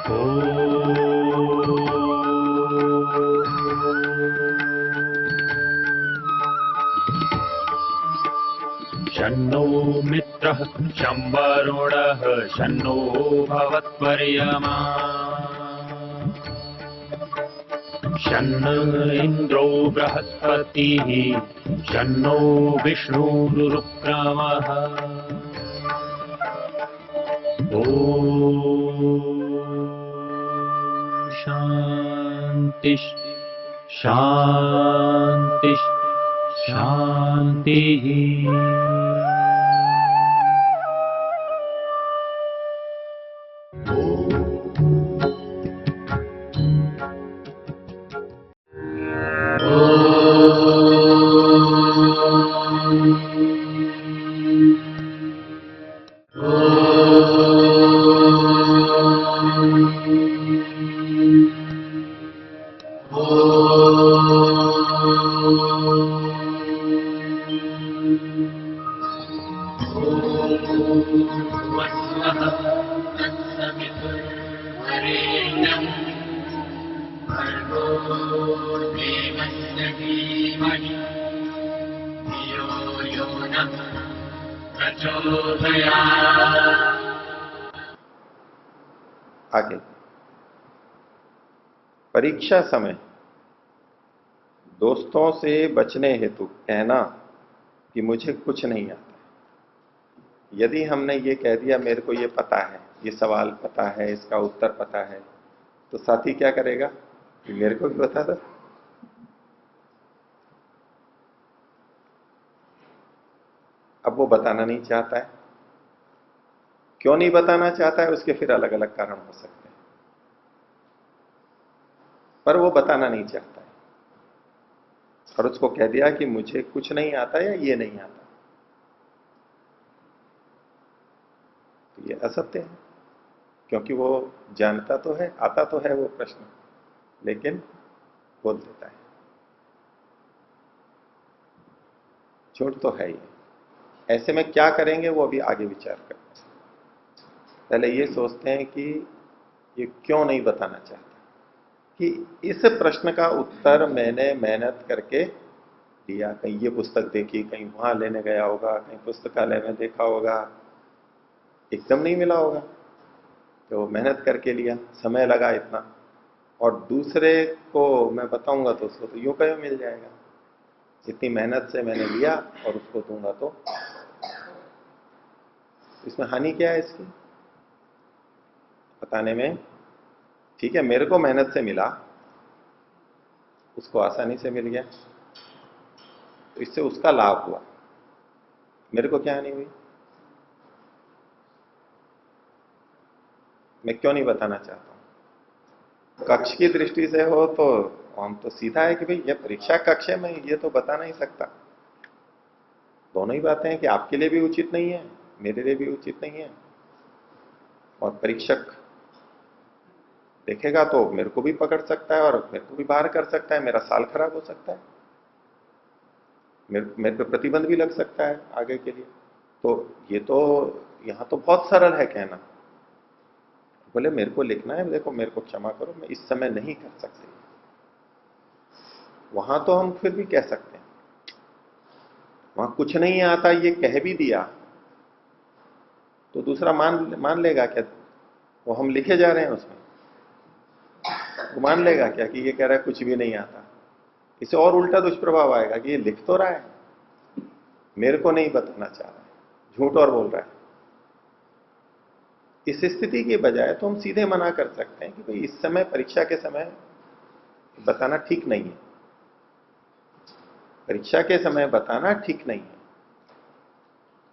शन्नो मित्रः शं वरुणः शन्नो भवत्वर्यमा शन्न इन्द्रो बृहस्पतिः शन्नो विष्णुरुक्रमः ॐ शान्ति शान्ति शान्तिः। आगे परीक्षा समय दोस्तों से बचने हेतु कहना कि मुझे कुछ नहीं आता। यदि हमने ये कह दिया मेरे को ये पता है, ये सवाल पता है, इसका उत्तर पता है, तो साथी क्या करेगा कि मेरे को भी बता दो। अब वो बताना नहीं चाहता है। क्यों नहीं बताना चाहता है उसके फिर अलग अलग कारण हो सकते हैं, पर वो बताना नहीं चाहता है और उसको कह दिया कि मुझे कुछ नहीं आता या ये नहीं आता, तो ये असत्य है। क्योंकि वो जानता तो है, आता तो है वो प्रश्न, लेकिन बोल देता है। झूठ तो है ही। ऐसे में क्या करेंगे वो अभी आगे विचार करते हैं। पहले ये सोचते हैं कि ये क्यों नहीं बताना चाहता, कि इस प्रश्न का उत्तर मैंने मेहनत करके दिया, कहीं ये पुस्तक देखी, कहीं वहां लेने गया होगा, कहीं पुस्तकालय में देखा होगा, एकदम नहीं मिला होगा, तो मेहनत करके लिया, समय लगा इतना, और दूसरे को मैं बताऊंगा तो उसको तो यूं कहीं मिल जाएगा। इतनी मेहनत से मैंने लिया और उसको दूंगा तो इसमें हानि क्या है इसकी बताने में? ठीक है, मेरे को मेहनत से मिला, उसको आसानी से मिल गया, तो इससे उसका लाभ हुआ, मेरे को क्या हानि हुई? मैं क्यों नहीं बताना चाहता हूं? कक्ष की दृष्टि से हो तो हम तो सीधा है कि भाई ये परीक्षा कक्ष है, मैं ये तो बता नहीं सकता। दोनों ही बातें हैं कि आपके लिए भी उचित नहीं है, मेरे लिए भी उचित नहीं है, और परीक्षक देखेगा तो मेरे को भी पकड़ सकता है और मेरे को भी बाहर कर सकता है, मेरा साल खराब हो सकता है, मेरे पे प्रतिबंध भी लग सकता है आगे के लिए। तो ये तो यहां तो बहुत सरल है कहना, बोले मेरे को लिखना है, देखो मेरे को क्षमा करो, मैं इस समय नहीं कर सकती। वहां तो हम फिर भी कह सकते हैं, वहां कुछ नहीं आता ये कह भी दिया तो दूसरा मान लेगा क्या? वो हम लिखे जा रहे हैं उसमें, वो मान लेगा क्या कि ये कह रहा है कुछ भी नहीं आता? इसे और उल्टा दुष्प्रभाव आएगा कि ये लिख तो रहा है, मेरे को नहीं बताना चाह रहा है, झूठ और बोल रहा है। इस स्थिति के बजाय तो हम सीधे मना कर सकते हैं कि भाई इस समय, परीक्षा के समय बताना ठीक नहीं है, परीक्षा के समय बताना ठीक नहीं है,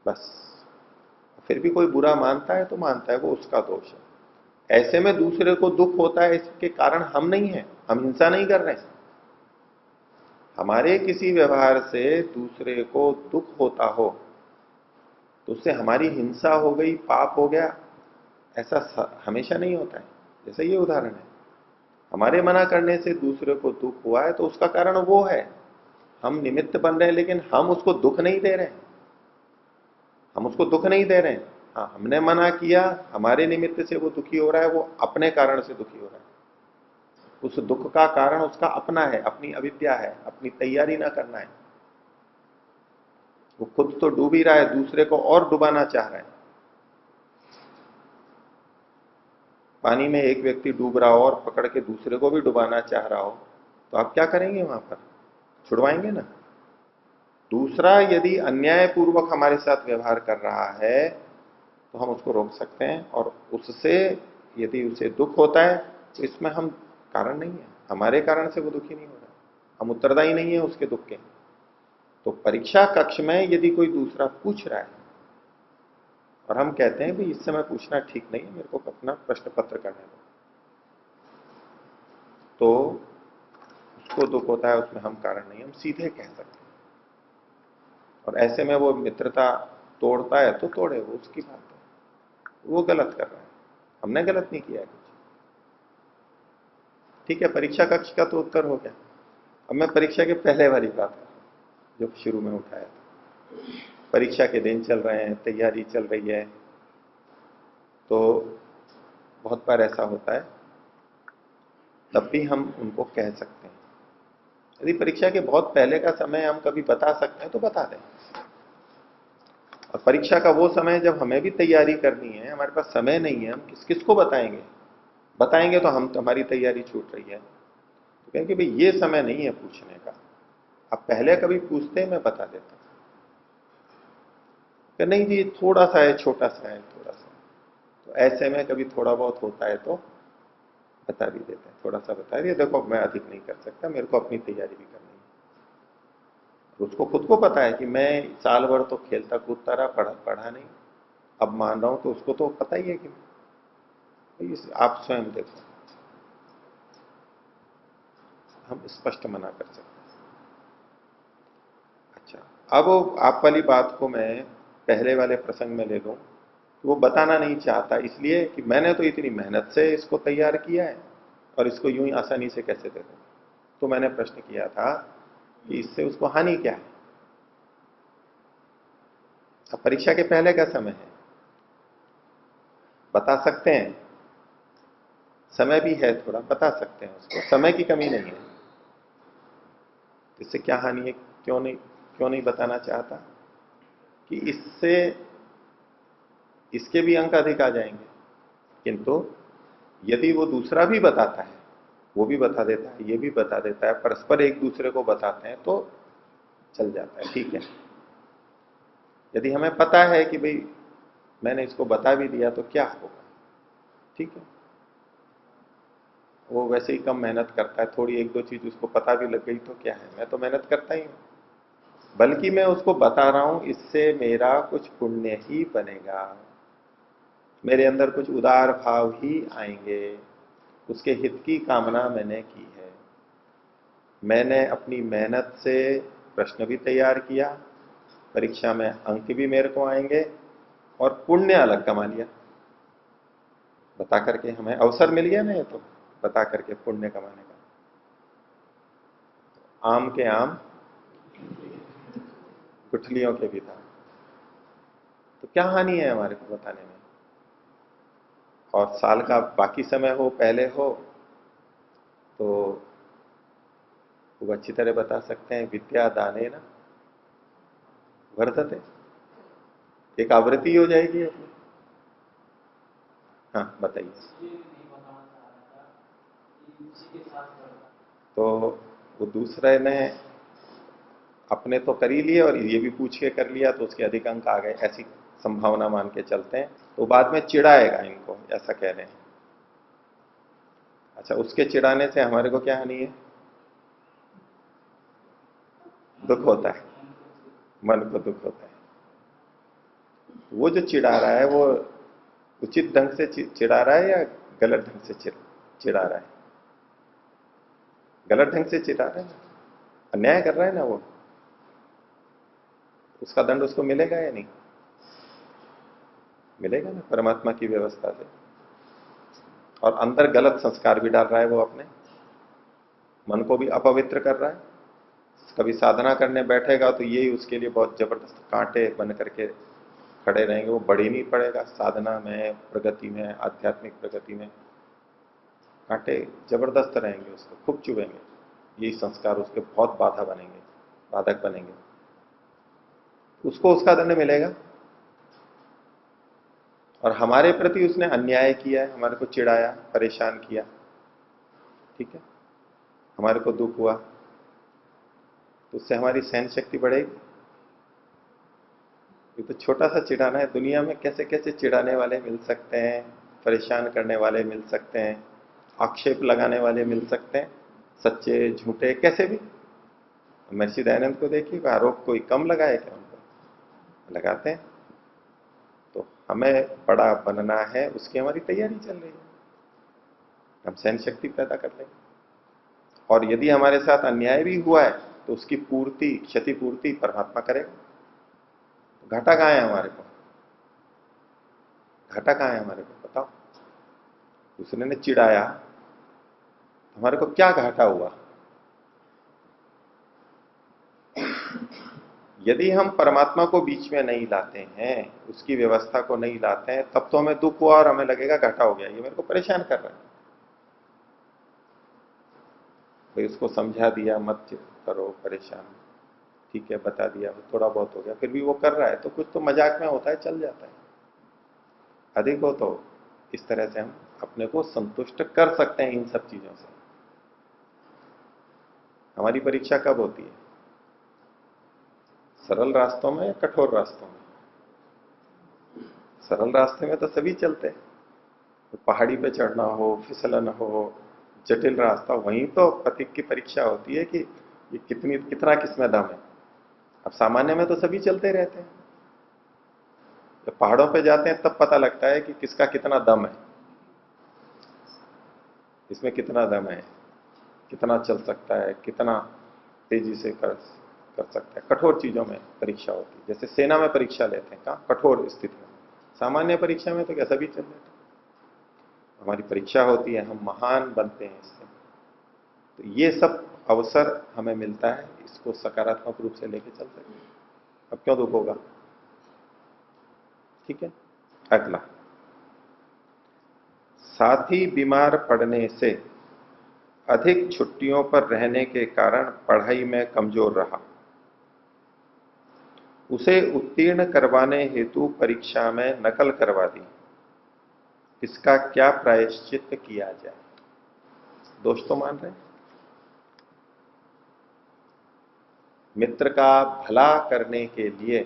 बस। फिर भी कोई बुरा मानता है तो मानता है, वो उसका दोष है। ऐसे में दूसरे को दुख होता है, इसके कारण हम नहीं है, हम हिंसा नहीं कर रहे हैं। हमारे किसी व्यवहार से दूसरे को दुख होता हो तो उससे हमारी हिंसा हो गई, पाप हो गया, ऐसा हमेशा नहीं होता है। जैसे ये उदाहरण है, हमारे मना करने से दूसरे को दुख हुआ है तो उसका कारण वो है, हम निमित्त बन रहे हैं, लेकिन हम उसको दुख नहीं दे रहे हैं, हम उसको दुख नहीं दे रहे हैं। हाँ, हमने मना किया, हमारे निमित्त से वो दुखी हो रहा है, वो अपने कारण से दुखी हो रहा है। उस दुख का कारण उसका अपना है, अपनी अविद्या है, अपनी तैयारी ना करना है। वो खुद तो डूब ही रहा है, दूसरे को और डुबाना चाह रहा है। पानी में एक व्यक्ति डूब रहा हो और पकड़ के दूसरे को भी डुबाना चाह रहा हो, तो आप क्या करेंगे वहां पर? छुड़वाएंगे ना। दूसरा यदि अन्यायपूर्वक हमारे साथ व्यवहार कर रहा है तो हम उसको रोक सकते हैं, और उससे यदि उसे दुख होता है तो इसमें हम कारण नहीं है, हमारे कारण से वो दुखी नहीं हो रहा, हम उत्तरदायी नहीं है उसके दुख के। तो परीक्षा कक्ष में यदि कोई दूसरा पूछ रहा है और हम कहते हैं भाई इस समय पूछना ठीक नहीं है, मेरे को अपना प्रश्न पत्र करने दो, तो उसको दुख होता है, उसमें हम कारण नहीं, हम सीधे कह सकते हैं। और ऐसे में वो मित्रता तोड़ता है तो तोड़े, वो उसकी बात है, वो गलत कर रहा है, हमने गलत नहीं किया है कुछ। ठीक है, परीक्षा कक्ष का तो उत्तर हो गया। अब मैं परीक्षा के पहले वाली बात कर, जो शुरू में उठाया था। परीक्षा के दिन चल रहे हैं, तैयारी चल रही है, तो बहुत बार ऐसा होता है, तब भी हम उनको कह सकते हैं। यदि परीक्षा के बहुत पहले का समय हम कभी बता सकते हैं तो बता दें। और परीक्षा का वो समय जब हमें भी तैयारी करनी है, हमारे पास समय नहीं है, हम किसको बताएंगे? बताएंगे तो हम हमारी तैयारी छूट रही है। तो कहेंगे भाई ये समय नहीं है पूछने का, आप पहले कभी पूछते, मैं बता देता। कि नहीं जी थोड़ा सा है, छोटा सा है, थोड़ा सा। तो ऐसे में कभी थोड़ा बहुत होता है तो बता भी देते हैं, थोड़ा सा बता दिए, देखो मैं अधिक नहीं कर सकता, मेरे को अपनी तैयारी भी करनी है। उसको खुद को पता है कि मैं साल भर तो खेलता कूदता रहा, पढ़ा नहीं, अब मान रहा हूं, तो उसको तो पता ही है कि आप स्वयं देखो, हम स्पष्ट मना कर सकते हैं। अच्छा, अब आप वाली बात को मैं पहले वाले प्रसंग में ले लूं। वो बताना नहीं चाहता इसलिए कि मैंने तो इतनी मेहनत से इसको तैयार किया है और इसको यूं ही आसानी से कैसे दे दूं। तो मैंने प्रश्न किया था कि इससे उसको हानि क्या है? अब परीक्षा के पहले का समय है, बता सकते हैं, समय भी है, थोड़ा बता सकते हैं उसको, समय की कमी नहीं है। इससे क्या हानि है? क्यों नहीं बताना चाहता? कि इससे इसके भी अंक अधिक आ जाएंगे। किंतु यदि वो दूसरा भी बताता है, वो भी बता देता है, ये भी बता देता है, परस्पर एक दूसरे को बताते हैं, तो चल जाता है, ठीक है। यदि हमें पता है कि भाई मैंने इसको बता भी दिया तो क्या होगा, ठीक है, वो वैसे ही कम मेहनत करता है, थोड़ी एक दो चीज उसको पता भी लग गई तो क्या है, मैं तो मेहनत करता ही हूं। बल्कि मैं उसको बता रहा हूं, इससे मेरा कुछ पुण्य ही बनेगा, मेरे अंदर कुछ उदार भाव ही आएंगे, उसके हित की कामना मैंने की है, मैंने अपनी मेहनत से प्रश्न भी तैयार किया, परीक्षा में अंक भी मेरे को आएंगे और पुण्य अलग कमा लिया। बता करके हमें अवसर मिल गया ना, ये तो बता करके पुण्य कमाने का। आम के आम गुठलियों के भी था, तो क्या हानि है हमारे को बताने में? और साल का बाकी समय हो, पहले हो, तो वो अच्छी तरह बता सकते हैं। विद्या दाने ना वर्धते, एक आवृत्ति हो जाएगी अपनी। हाँ बताइए। तो वो दूसरे ने अपने तो कर ही लिए और ये भी पूछ के कर लिया, तो उसके अधिक अंक आ गए, ऐसी संभावना मान के चलते हैं, तो बाद में चिढ़ाएगा इनको, ऐसा कह रहे हैं। अच्छा, उसके चिढ़ाने से हमारे को क्या हानि है? दुख होता है, मन को दुख होता है। वो जो चिढ़ा रहा है वो उचित ढंग से चिढ़ा रहा है या गलत ढंग से चिढ़ा रहा है? गलत ढंग से चिढ़ा रहा है ना, अन्याय कर रहा है ना वो, उसका दंड उसको मिलेगा या नहीं? मिलेगा ना, परमात्मा की व्यवस्था से। और अंदर गलत संस्कार भी डाल रहा है वो, अपने मन को भी अपवित्र कर रहा है। कभी साधना करने बैठेगा तो यही उसके लिए बहुत जबरदस्त कांटे बन करके खड़े रहेंगे वो बढ़ ही नहीं पड़ेगा। साधना में, प्रगति में, आध्यात्मिक प्रगति में कांटे जबरदस्त रहेंगे, उसको खूब चुभेंगे। यही संस्कार उसके बहुत बाधा बनेंगे, बाधक बनेंगे। उसको उसका दंड मिलेगा। और हमारे प्रति उसने अन्याय किया है, हमारे को चिढ़ाया, परेशान किया, ठीक है, हमारे को दुख हुआ, तो उससे हमारी सहन शक्ति बढ़ेगी। ये तो छोटा सा चिढ़ाना है। दुनिया में कैसे कैसे चिढ़ाने वाले मिल सकते हैं, परेशान करने वाले मिल सकते हैं, आक्षेप लगाने वाले मिल सकते हैं, सच्चे झूठे कैसे भी। महर्षि दयानंद को देखिए, आरोप कोई कम लगाए क्या? उनको लगाते हैं। तो हमें बड़ा बनना है, उसकी हमारी तैयारी चल रही है। हम सहन शक्ति पैदा कर लेंगे। और यदि हमारे साथ अन्याय भी हुआ है तो उसकी पूर्ति, क्षतिपूर्ति परमात्मा करेगा। तो घाटा कहां है हमारे को? घाटा कहां है हमारे को बताओ? दूसरे ने चिढ़ाया, हमारे को क्या घाटा हुआ? यदि हम परमात्मा को बीच में नहीं लाते हैं, उसकी व्यवस्था को नहीं लाते हैं, तब तो हमें दुख हुआ और हमें लगेगा घाटा हो गया, ये मेरे को परेशान कर रहा है। भाई उसको समझा दिया, मत करो परेशान, ठीक है, बता दिया, थोड़ा बहुत हो गया, फिर भी वो कर रहा है तो कुछ तो मजाक में होता है, चल जाता है। अधिक हो तो इस तरह से हम अपने को संतुष्ट कर सकते हैं इन सब चीजों से। हमारी परीक्षा कब होती है? सरल रास्तों में या कठोर रास्तों में? सरल रास्ते में तो सभी चलते हैं। तो पहाड़ी पे चढ़ना हो, फिसलन हो, जटिल रास्ता, वहीं तो पथिक की परीक्षा होती है कि ये कितना किसमें दम है। अब सामान्य में तो सभी चलते रहते हैं। जब पहाड़ों पे जाते हैं तब पता लगता है कि किसका कितना दम है, इसमें कितना दम है, कितना चल सकता है, कितना तेजी से कर सकता है। कठोर चीजों में परीक्षा होती है। जैसे सेना में परीक्षा लेते हैं, कहाँ? कठोर स्थिति में। सामान्य परीक्षा में तो क्या सभी चल लेते हैं। हमारी परीक्षा होती है, हम महान बनते हैं इससे। तो ये सब अवसर हमें मिलता है, इसको सकारात्मक रूप से लेके चल सकते हैं। अब क्यों दुख होगा? ठीक है। अगला, साथी बीमार पड़ने से अधिक छुट्टियों पर रहने के कारण पढ़ाई में कमजोर रहा, उसे उत्तीर्ण करवाने हेतु परीक्षा में नकल करवा दी, इसका क्या प्रायश्चित किया जाए? दोष तो मान रहे हैं, मित्र का भला करने के लिए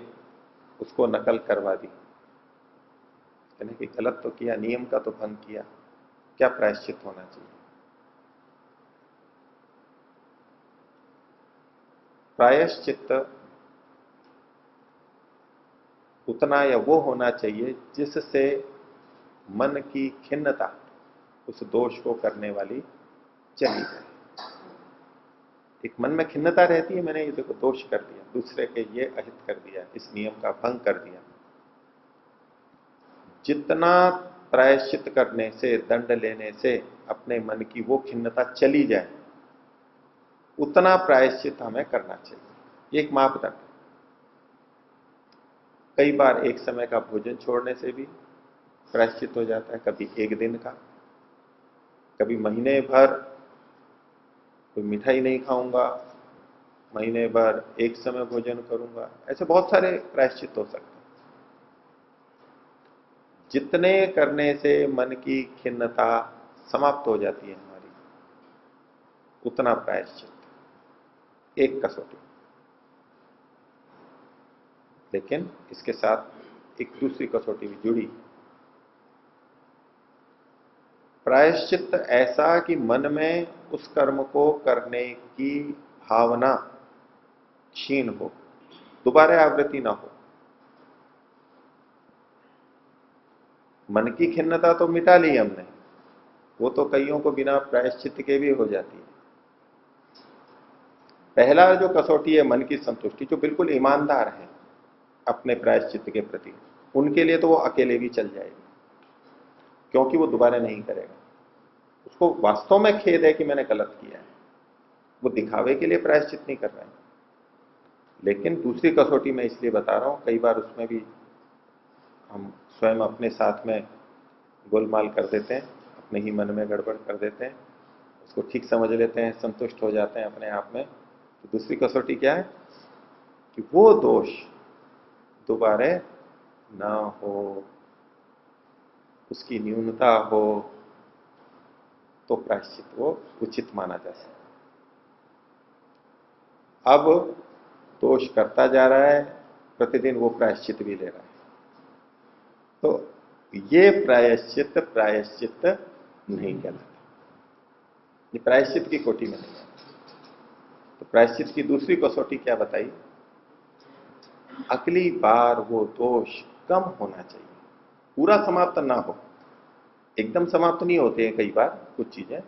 उसको नकल करवा दी, यानी कि गलत तो किया, नियम का तो भंग किया, क्या प्रायश्चित होना चाहिए? प्रायश्चित उतना या वो होना चाहिए जिससे मन की खिन्नता उस दोष को करने वाली चली जाए। एक मन में खिन्नता रहती है, मैंने ये देखो दोष कर दिया, दूसरे के ये अहित कर दिया, इस नियम का भंग कर दिया। जितना प्रायश्चित करने से, दंड लेने से अपने मन की वो खिन्नता चली जाए, उतना प्रायश्चित हमें करना चाहिए। एक मापदंड। कई बार एक समय का भोजन छोड़ने से भी प्रायश्चित हो जाता है, कभी एक दिन का, कभी महीने भर कोई मिठाई नहीं खाऊंगा, महीने भर एक समय भोजन करूंगा, ऐसे बहुत सारे प्रायश्चित हो सकते हैं। जितने करने से मन की खिन्नता समाप्त हो जाती है हमारी, उतना प्रायश्चित। एक कसौटी। लेकिन इसके साथ एक दूसरी कसौटी भी जुड़ी। प्रायश्चित ऐसा कि मन में उस कर्म को करने की भावना क्षीण हो, दोबारा आवृत्ति ना हो। मन की खिन्नता तो मिटा ली हमने, वो तो कईयों को बिना प्रायश्चित के भी हो जाती है। पहला जो कसौटी है मन की संतुष्टि, जो बिल्कुल ईमानदार है अपने प्रायश्चित के प्रति, उनके लिए तो वो अकेले भी चल जाएगी, क्योंकि वो दोबारा नहीं करेगा। उसको वास्तव में खेद है कि मैंने गलत किया है, वो दिखावे के लिए प्रायश्चित नहीं कर रहा है। लेकिन दूसरी कसौटी मैं इसलिए बता रहा हूं, कई बार उसमें भी हम स्वयं अपने साथ में गोलमाल कर देते हैं, अपने ही मन में गड़बड़ कर देते हैं, उसको ठीक समझ लेते हैं, संतुष्ट हो जाते हैं अपने आप में। तो दूसरी कसौटी क्या है कि वो दोष दोबारा ना हो, उसकी न्यूनता हो, तो प्रायश्चित वो उचित माना जा सकता। अब दोष करता जा रहा है, प्रतिदिन वो प्रायश्चित भी ले रहा है, तो ये प्रायश्चित प्रायश्चित नहीं कहलाता, ये प्रायश्चित की कोटि में नहीं आता। तो प्रायश्चित की दूसरी कसौटी क्या बताई? अगली बार वो दोष कम होना चाहिए, पूरा समाप्त ना हो। एकदम समाप्त नहीं होते हैं कई बार कुछ चीजें।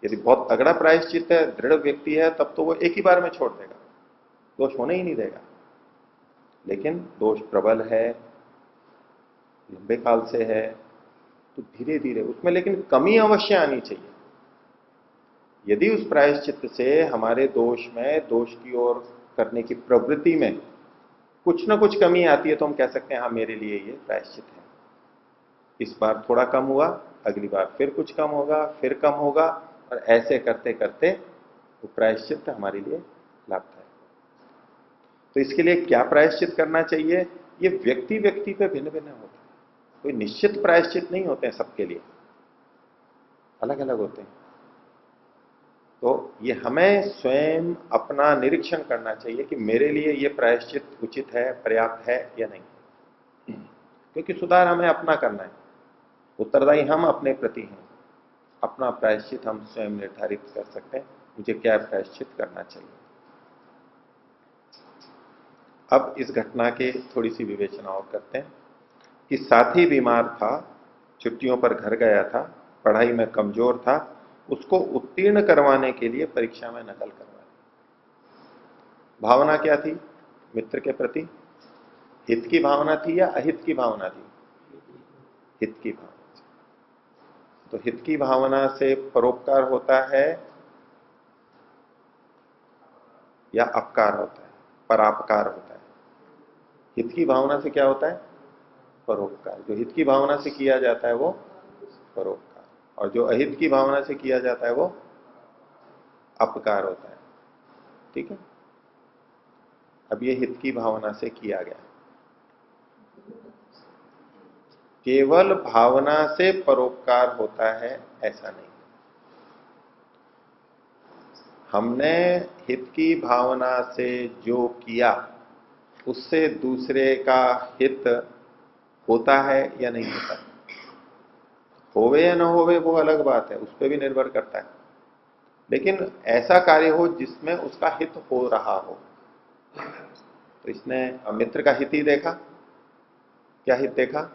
यदि बहुत तगड़ा प्रायश्चित है, दृढ़ व्यक्ति है, तब तो वो एक ही बार में छोड़ देगा, दोष होने ही नहीं देगा। लेकिन दोष प्रबल है, लंबे काल से है, तो धीरे धीरे उसमें लेकिन कमी अवश्य आनी चाहिए। यदि उस प्रायश्चित से हमारे दोष में, दोष की ओर करने की प्रवृत्ति में कुछ ना कुछ कमी आती है, तो हम कह सकते हैं हाँ मेरे लिए ये प्रायश्चित है। इस बार थोड़ा कम हुआ, अगली बार फिर कुछ कम होगा, फिर कम होगा, और ऐसे करते करते वो प्रायश्चित हमारे लिए लाभदायक। तो इसके लिए क्या प्रायश्चित करना चाहिए, ये व्यक्ति व्यक्ति पे भिन्न भिन्न होता है। कोई निश्चित प्रायश्चित नहीं होते हैं सबके लिए, अलग अलग होते हैं। तो ये हमें स्वयं अपना निरीक्षण करना चाहिए कि मेरे लिए ये प्रायश्चित उचित है, पर्याप्त है या नहीं, क्योंकि सुधार हमें अपना करना है। उत्तरदायी हम अपने प्रति हैं, अपना प्रायश्चित हम स्वयं निर्धारित कर सकते हैं, मुझे क्या प्रायश्चित करना चाहिए। अब इस घटना के थोड़ी सी विवेचना और करते हैं कि साथी बीमार था, छुट्टियों पर घर गया था, पढ़ाई में कमजोर था, उसको उत्तीर्ण करवाने के लिए परीक्षा में नकल करवाई। भावना क्या थी मित्र के प्रति? हित की भावना थी या अहित की भावना थी? हित की भावना। तो हित की भावना से परोपकार होता है या अपकार होता है, परापकार होता है? हित की भावना से क्या होता है? परोपकार। जो हित की भावना से किया जाता है वो परोपकार, और जो अहित की भावना से किया जाता है वो अपकार होता है। ठीक है, अब ये हित की भावना से किया गया, केवल भावना से परोपकार होता है ऐसा नहीं। हमने हित की भावना से जो किया उससे दूसरे का हित होता है या नहीं होता? होवे या ना होवे वो अलग बात है, उस पर भी निर्भर करता है। लेकिन ऐसा कार्य हो जिसमें उसका हित हो रहा हो। तो इसने मित्र का हित ही देखा। क्या हित देखा?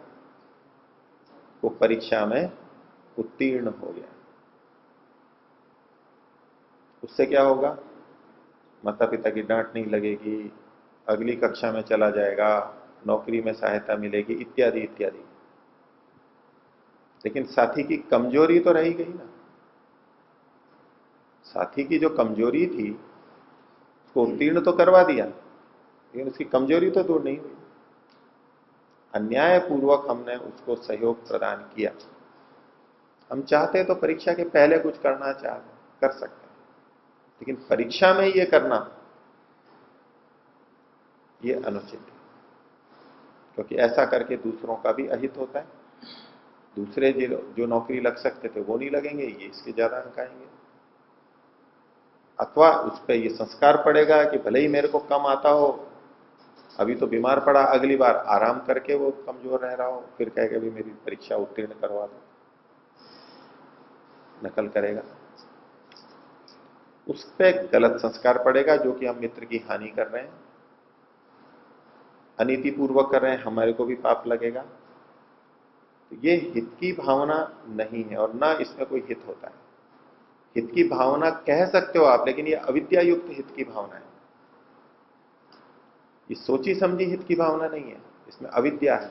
वो परीक्षा में उत्तीर्ण हो गया, उससे क्या होगा? माता पिता की डांट नहीं लगेगी, अगली कक्षा में चला जाएगा, नौकरी में सहायता मिलेगी, इत्यादि इत्यादि। लेकिन साथी की कमजोरी तो रही गई ना। साथी की जो कमजोरी थी उसको उत्तीर्ण तो करवा दिया, लेकिन उसकी कमजोरी तो दूर नहीं हुई। अन्यायपूर्वक हमने उसको सहयोग प्रदान किया। हम चाहते तो परीक्षा के पहले कुछ करना कर सकते हैं, लेकिन परीक्षा में ये करना ये अनुचित है, क्योंकि ऐसा करके दूसरों का भी अहित होता है। दूसरे जो नौकरी लग सकते थे वो नहीं लगेंगे, ये इसके ज्यादा अंक आएंगे। अथवा उस पर ये संस्कार पड़ेगा कि भले ही मेरे को कम आता हो, अभी तो बीमार पड़ा, अगली बार आराम करके वो कमजोर रह रहा हो, फिर कहेगा भी मेरी परीक्षा उत्तीर्ण करवा दो, नकल करेगा। उस पर गलत संस्कार पड़ेगा, जो कि हम मित्र की हानि कर रहे हैं, अनीतिपूर्वक कर रहे हैं, हमारे को भी पाप लगेगा। तो ये हित की भावना नहीं है, और ना इसमें कोई हित होता है। हित की भावना कह सकते हो आप, लेकिन ये अविद्या युक्त हित की भावना है। ये सोची समझी हित की भावना नहीं है, इसमें अविद्या है,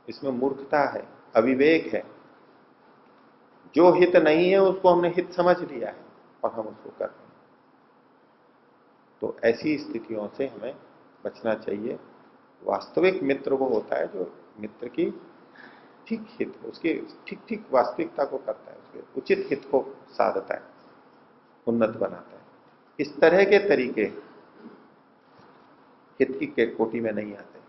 इसमें मूर्खता है, अविवेक है। जो हित नहीं है उसको हमने हित समझ लिया है और हम उसको कर रहे हैं। तो ऐसी स्थितियों से हमें बचना चाहिए। वास्तविक मित्र वो होता है जो मित्र की ठीक हित, उसके ठीक ठीक वास्तविकता को करता है, उसके उचित हित को साधता है, उन्नत बनाता है। इस तरह के तरीके हित की कोटि में नहीं आते।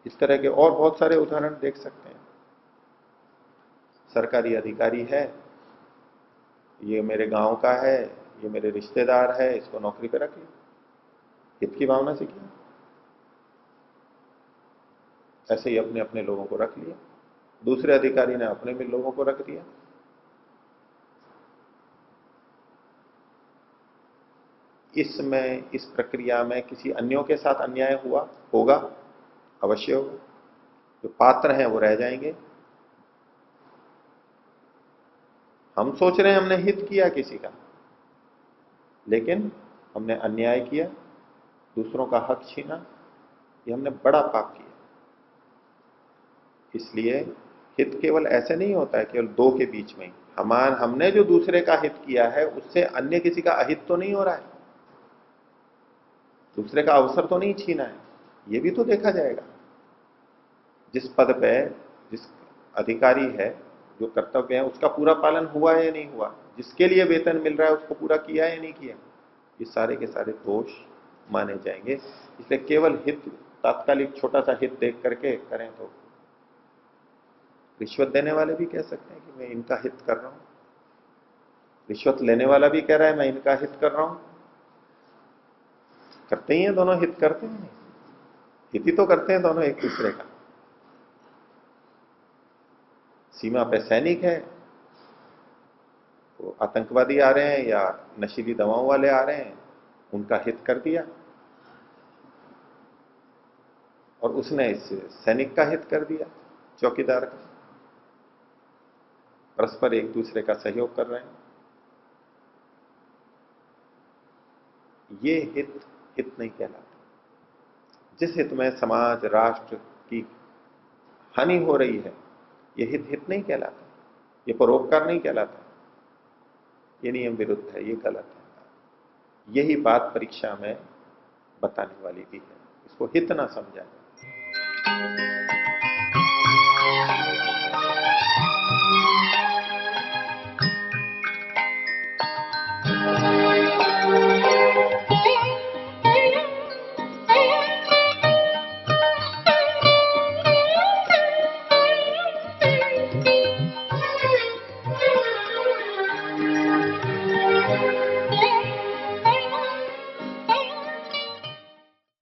इस तरह के और बहुत सारे उदाहरण देख सकते हैं। सरकारी अधिकारी है, ये मेरे गांव का है, ये मेरे रिश्तेदार है, इसको नौकरी पे रख लिया, हित की भावना से किया। ऐसे ही अपने अपने लोगों को रख लिया, दूसरे अधिकारी ने अपने भी लोगों को रख दिया। इसमें, इस प्रक्रिया में किसी अन्यों के साथ अन्याय हुआ होगा, अवश्य होगा। जो पात्र हैं वो रह जाएंगे। हम सोच रहे हैं हमने हित किया किसी का, लेकिन हमने अन्याय किया, दूसरों का हक छीना, ये हमने बड़ा पाप किया। इसलिए हित केवल ऐसे नहीं होता है केवल दो के बीच में ही। हमने जो दूसरे का हित किया है उससे अन्य किसी का अहित तो नहीं हो रहा है, दूसरे का अवसर तो नहीं छीना है, ये भी तो देखा जाएगा। जिस पद पे जिस अधिकारी है, जो कर्तव्य है उसका पूरा पालन हुआ है या नहीं हुआ, जिसके लिए वेतन मिल रहा है उसको पूरा किया है या नहीं किया, ये सारे के सारे दोष माने जाएंगे। इसलिए केवल हित, तात्कालिक छोटा सा हित देख करके करें तो, रिश्वत देने वाले भी कह सकते हैं कि मैं इनका हित कर रहा हूं, रिश्वत लेने वाला भी कह रहा है मैं इनका हित कर रहा हूं। करते ही हैं दोनों, हित करते हैं, हित ही तो करते हैं दोनों एक दूसरे का। सीमा पे सैनिक है, तो आतंकवादी आ रहे हैं या नशीली दवाओं वाले आ रहे हैं, उनका हित कर दिया, और उसने इस सैनिक का हित कर दिया, चौकीदार का। परस्पर एक दूसरे का सहयोग कर रहे हैं। ये हित हित नहीं कहलाता। जिस हित में समाज राष्ट्र की हानि हो रही है, ये हित हित नहीं कहलाता, ये परोपकार नहीं कहलाता, ये नियम विरुद्ध है, ये गलत है। यही बात परीक्षा में बताने वाली भी है, इसको हित ना समझा।